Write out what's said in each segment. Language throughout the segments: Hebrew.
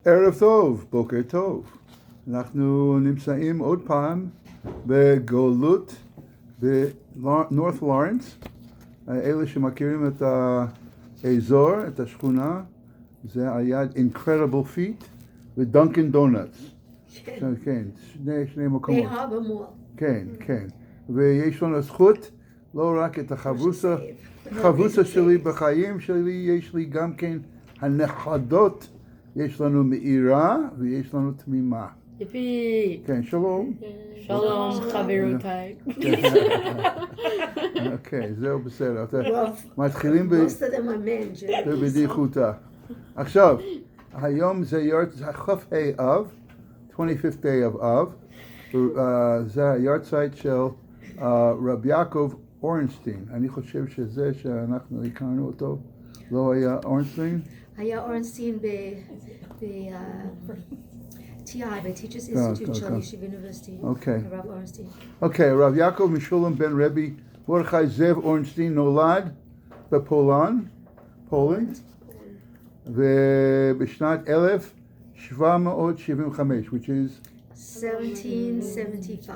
ערב טוב, בוקר טוב. אנחנו נמצאים עוד פעם בגלות בנורת לורנס. אלה שמכירים את האזור, את השכונה, זה היה Incredible Feet ודונקין דונטס. כן, שני מקומות. בהרבה מול. כן, כן. ויש לנו זכות, לא רק את החבוסה שלי בחיים שלי, יש לי גם כן הנכדות. יש לנו מאירה ויש לנו תמימה. יפי. כן, שלום. שלום, חברותיי. אוקיי, זהו בסדר. מתחילים בבדיחותה. עכשיו, היום זה כ"ה אב, 25th day of אב. זה היורצייט של רב יעקב אורנשטיין. אני חושב שזה שאנחנו הכרנו אותו, לא היה אורנשטיין? היה אורנסטיין TI, ב-Teachers Institute של ישיבה אוניברסיטי. הרב אורנסטיין. אוקיי, רב יעקב משולם בן רבי מרדכי זאב אורנשטיין נולד בפולנד, ובשנת 1775, which is? 1775.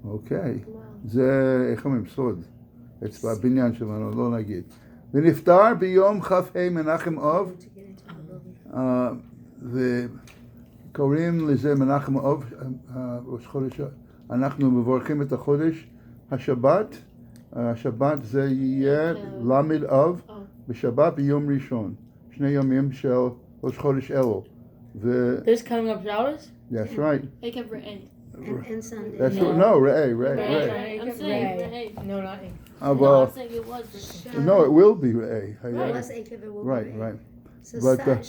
אוקיי, זה, איך אומרים, סוד, אצבע הבניין שלנו, לא נגיד. ונפטר ביום כ"ה מנחם אב, וקוראים לזה מנחם אב, ראש חודש, אנחנו מברכים את החודש, השבת זה יהיה למד אב, בשבת ביום ראשון, 2 ימים של ראש חודש אלו. This coming up Shabbos? That's right. I kept Ray. And Sunday. That's what, no, Ray. I'm saying Ray. No, not A. Well, I'm saying it was Ray. no, it will be Ray. Plus Akev will be Right, right. So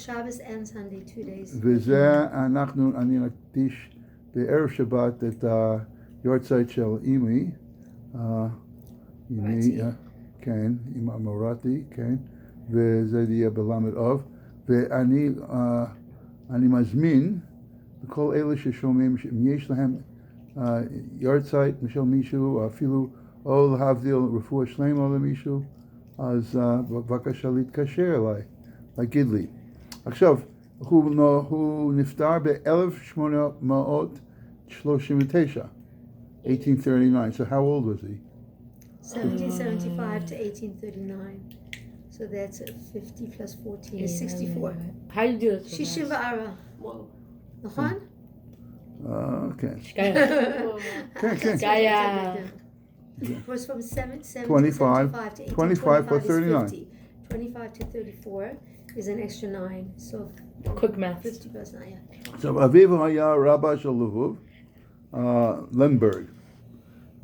Shabbos and Sunday, 2 days. וזה אני נקדיש בערב שבת את היורצייט של אמי, כן, אמא מורתי, כן, וזה יהיה בלמד אב, ואני מזמין לכל אלה ששומעים, אם יש להם יורצייט של מישהו, אפילו או להבדיל רפואה שלמה למישהו, אז בבקשה להתקשר אליי, להגיד לי. עכשיו, הוא נפטר ב-1839, 1839. So how old was he? 1775 to 1839. So that's 50 plus 14 is 64. How do you do it? 64. Whoa. נכון? כן. Skaya. כן, כן. Skaya. It was from 1775 to 25 plus 1825 is 39. 50. 25 to 34 is an extra 9. So Quick math. 50 plus 9, yeah. עכשיו, אביו היה רבא של לבוב, למברג,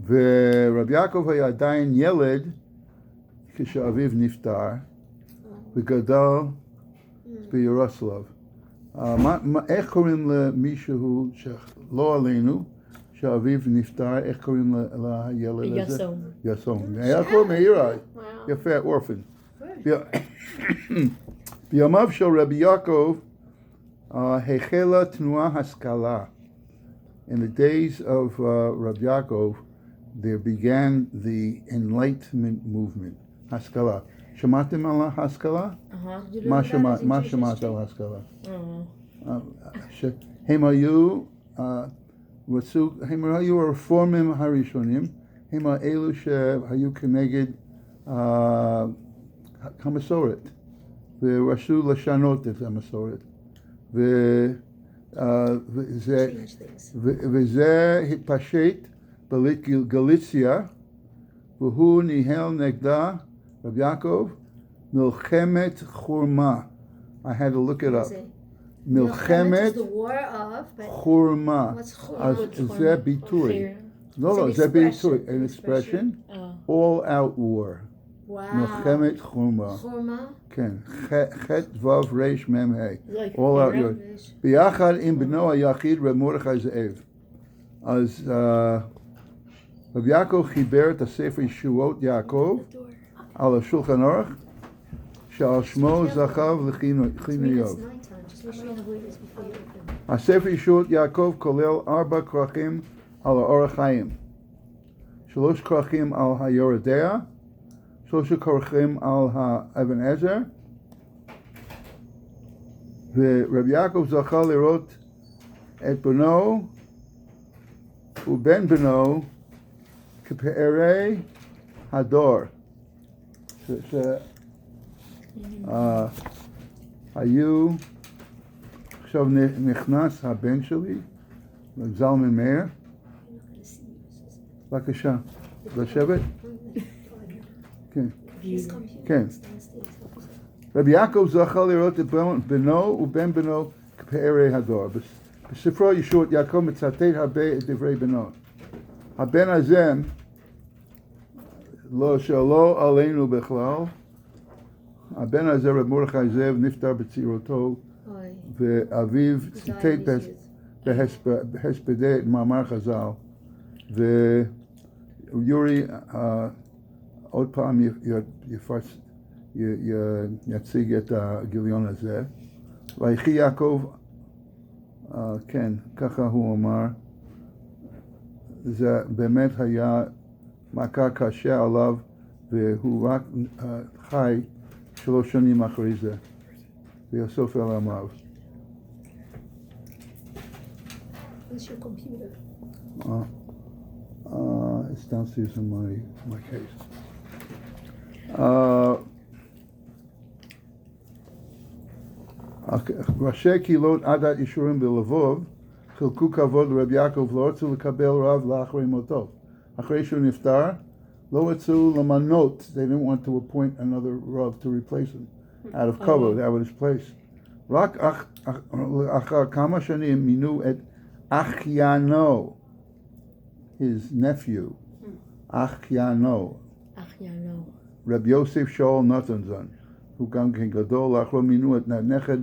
ורב יעקב היה עדיין ילד כשאביו נפטר, וגדל בירוסלב. איך קוראים למישהו שלא עלינו, שאביו נפטר, איך קוראים לילד הזה? יסום. יסום. היה קוראים מאירה. יפה, אורפן. בימיו של רבי יעקב החלה תנועה השכלה. In the days of Rabbi Yaakov, there began the Enlightenment movement. השכלה. שמעתם על ההשכלה? מה שמעת על ההשכלה? הם היו הרפורמים הראשונים, הם האלו שהיו כנגד המסורת, ורצו לשנות את המסורת. וזה התפשט בגליציה, והוא ניהל נגדה, רב יעקב, מלחמת חורמה. I had to look it up. מלחמת חורמה. אז זה ביטוי. לא, זה ביטוי. An expression. All out war. מלחמת חורמה. חורמה? כן, ח' ו' ר' מ' ה'. All out war. ביחד עם בנו היחיד רב מרדכי זאב. אז רב יעקב חיבר את הספר ישועות יעקב על השולחן ערוך, שעל שמו זכה לכינויו. הספר ישועות יעקב כולל 4 כרכים על האור החיים, 3 כרכים על היורדיה, 3 כרכים על האבן עזר, ורבי יעקב זכה לראות את בנו ובן בנו כפארי הדור. היו, עכשיו נכנס הבן שלי, זלמן מאיר. בבקשה, לשבת? כן. כן. רבי יעקב זכה לראות את בנו ובן בנו כפארי הדור. בספרו ישועות יעקב מצטט הרבה את דברי בנו. הבן הזה, שלא עלינו בכלל, הבן הזה, רב מרדכי זאב, נפטר בצעירותו, ואביו ציטט בהספדי את מאמר חז"ל, ויורי עוד פעם יציג את הגיליון הזה. ויחי יעקב, כן, ככה הוא אמר, זה באמת היה מכה קשה עליו, והוא רק חי 3 שנים אחרי זה, ויוסף אל עמיו. Where's your computer? It's downstairs in my case. ראשי קהילות עדת ישורים בלבוב חילקו כבוד לרבי יעקב, לא רצו לקבל רב לאחרי מותו. אחרי שהוא נפטר, לא רצו למנות, they didn't want to appoint another Rav to replace him, out of kavod, out of his place. רק אחר כמה שנים מינו את אחיינו, his nephew, אחיינו, רבי יוסף שאול נתנזון, הוא גם כן גדול, לאחרו מינו את הנכד,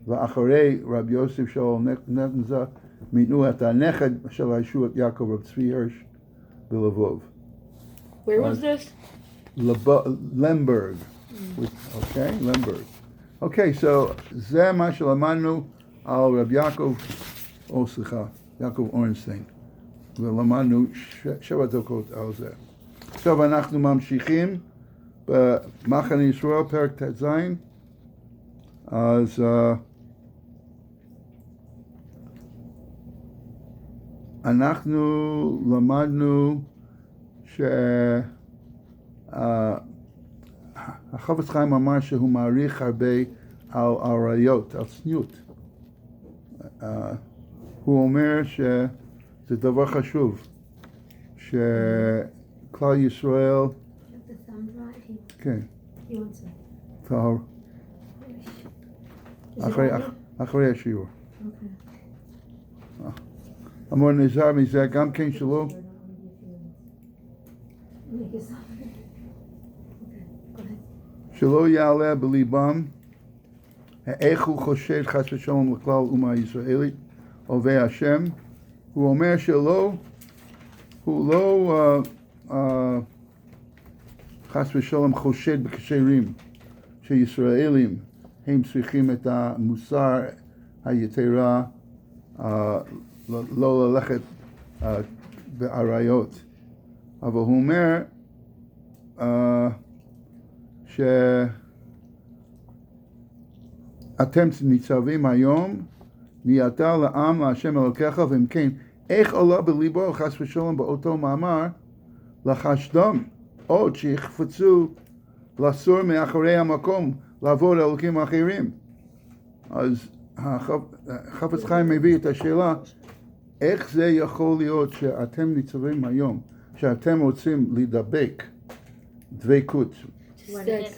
ואחרי רבי יוסף שאול נתנזון, מינו את הנכד של הישועת יעקב, רב צבי הרש, בלבוב. Where was this? Lemberg. Okay, Lemberg. Okay, so זה מה שלמדנו על רב יעקב, סליחה, יעקב אורנשטיין. ולמדנו 7 דקות על זה. עכשיו אנחנו ממשיכים במחנה ישראל, פרק ט"ז. אז אנחנו למדנו החפץ חיים אמר שהוא מעריך הרבה על עריות, על צניעות. הוא אומר שזה דבר חשוב, שכלל ישראל... כן. אחרי השיעור. אמור נזהר מזה גם כן שלא... שלא יעלה בליבם איך הוא חושד חס ושלום לכלל אומה הישראלית, אוהבי השם. הוא אומר הוא לא חס ושלום חושד בכשרים שישראלים הם צריכים את המוסר היתרה, לא ללכת בעריות. אבל הוא אומר שאתם ניצבים היום, נהייתה לעם להשם אלוקיך, ואם כן, איך עולה בליבו חס ושלום באותו מאמר לחשדם עוד שיחפצו לסור מאחורי המקום לעבור לאלוקים אחרים. אז החפץ חיים מביא את השאלה, איך זה יכול להיות שאתם ניצבים היום, שאתם רוצים לדבק, דבקות,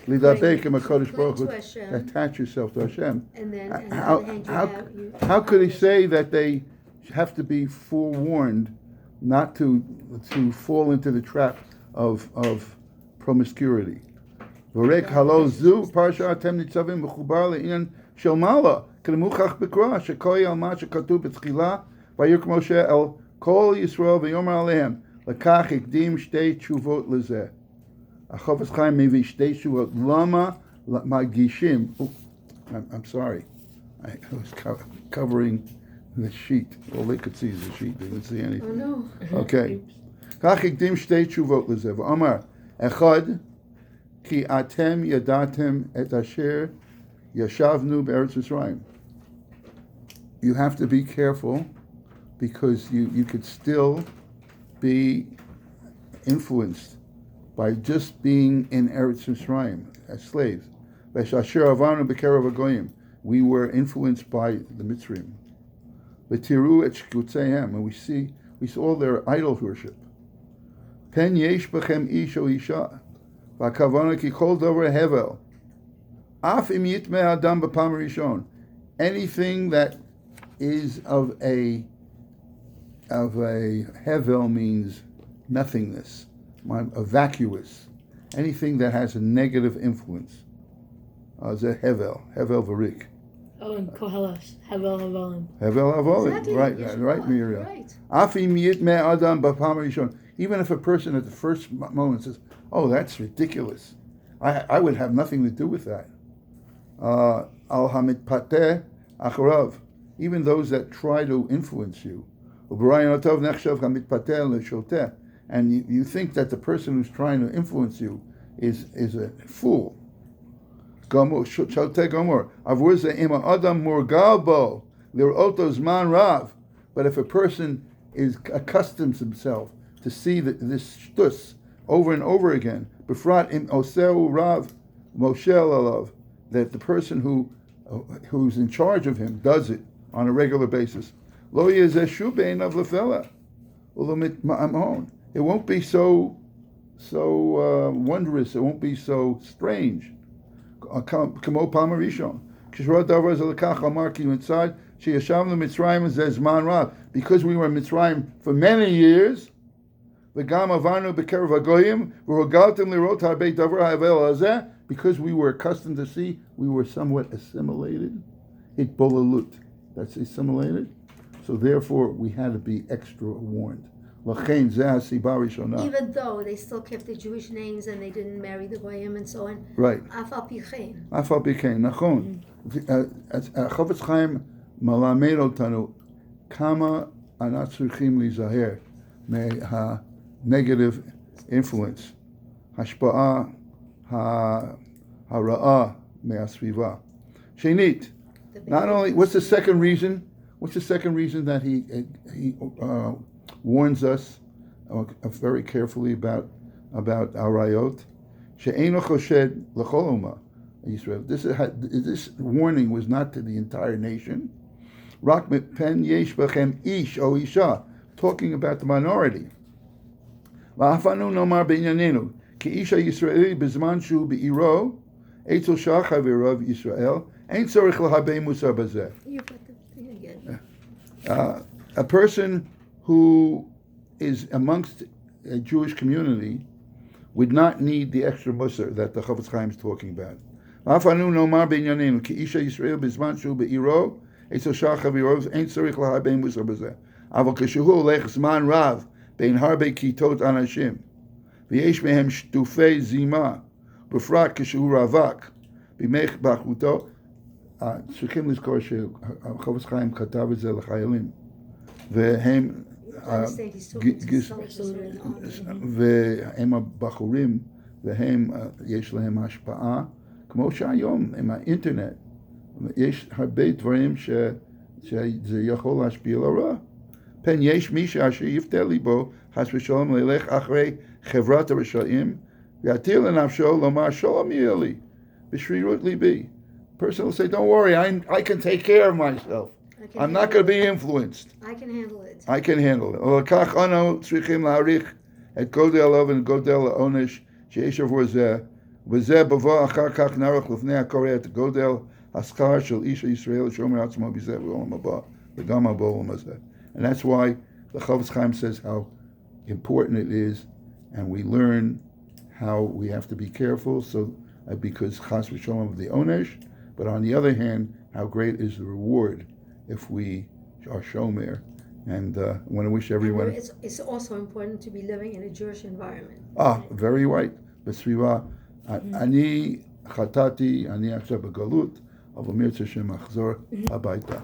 לדבק עם הקדוש ברוך הוא, attach yourself to Hashem. How could he say that they have to be forewarned not to fall into the trap of promiscuity? ורק הלא זו פרשה אתם ניצבים מחובר לעניין של מעלה, כמוכח בקרא, שכל ילמה שכתוב בתחילה, ויקרא משה אל כל ישראל ויאמר עליהם, לכך הקדים 2 תשובות לזה. החפץ חיים מביא 2 תשובות. למה מגישים? I'm sorry. I was covering the sheet. All they could see is the sheet. They didn't see anything. Oh no. Okay. כך הקדים 2 תשובות לזה. ואמר, 1, כי אתם ידעתם את אשר ישבנו בארץ מצרים. you have to be careful because you could still be influenced by just being in Eretz Mitzrayim as slaves. We were influenced by the Mitzrayim. And we saw their idol worship. Pen yesh bechem ish o isha, v'akavana ki kol dover hevel. Af im yitmeh adam b'pam rishon. Anything that is of a hevel means nothingness, a vacuous. Anything that has a negative influence. Is a hevel varik. Oh, and Kohelas. Hevel Hevelim. Hevel Havolim. Exactly. Right, Miriam. Right. Af im yitmeh adam b'pam rishon. Even if a person at the first moment says, "Oh, that's ridiculous," I would have nothing to do with that. Al hamit pateh acharav. Even those that try to influence you. And you think that the person who's trying to influence you is a fool. But if a person is accustomed himself to see this shtus over and over again, that the person who's in charge of him does it on a regular basis, it won't be so wondrous. It won't be so strange. Because we were in Mitzrayim for many years. Because we were accustomed to see, we were somewhat assimilated. That's assimilated. So therefore, we had to be extra warned. Even though they still kept the Jewish names and they didn't marry the Goyim and so on. Right. Afal Pichein. Nachon. Chofetz Chaim malamed otanu kama anat tzrichim lizaher negative influence. Hashpa'a hara'a me'asviva. Shenit. Not only, what's the second reason? What's the second reason that he warns us very carefully about arayot? She'eino choshed l'chol umma Yisrael. This warning was not to the entire nation. Rak pen yesh bechem ish o isha, talking about the minority. Va'afanu nomar b'inyanenu ki isha Yisraeli b'zman shu be'iro etzel shach havirav Yisrael ain't tzorich l'habei musar bazeh. You put the thing again. A person who is amongst a Jewish community would not need the extra musar that the Chofetz Chaim is talking about. Afanu nomar b'inyanenu ki isha Yisrael b'zman shu be'iro etzel shach havirav ain't tzorich l'habei musar bazeh. Aval keshehu olech zman rav bein harbe kitot anashim v'yesh mehem shtufei zima b'frat keshehu ravak b'mech b'achuto. צריכים לזכור שחופץ חיים כתב את זה לחיילים והם והם הבחורים והם יש להם השפעה כמו שהיום עם האינטרנט יש הרבה דברים שזה יכול להשפיע לרע. פן יש מי שאשר יפתה ליבו חס ושלום ללך אחרי חברת הרשעים ויתיר לנפשו לומר שלום יהיה לי בשרירות ליבי. Person will say, "Don't worry, I can take care of myself. I'm not going to be influenced. I can handle it." I can handle it. ולכך אנו צריכים להעריך את גודל הלב וגודל העונש שיש עבור זה, וזה בבוא אחר כך נערך לפני הקורא את גודל השכר של איש ישראל שומר עצמו בזה בעולם הבא, וגם בעולם הזה. And that's why the Chofetz Chaim says how important it is, and we learn how we have to be careful. So because chas v'sholom of the onesh. But on the other hand, how great is the reward if we are shomer. And I want to wish everyone... It's also important to be living in a Jewish environment. Very right. בסביבה. אני חטאתי, אני עכשיו בגלות, אבל מרצה שם אחזור הביתה.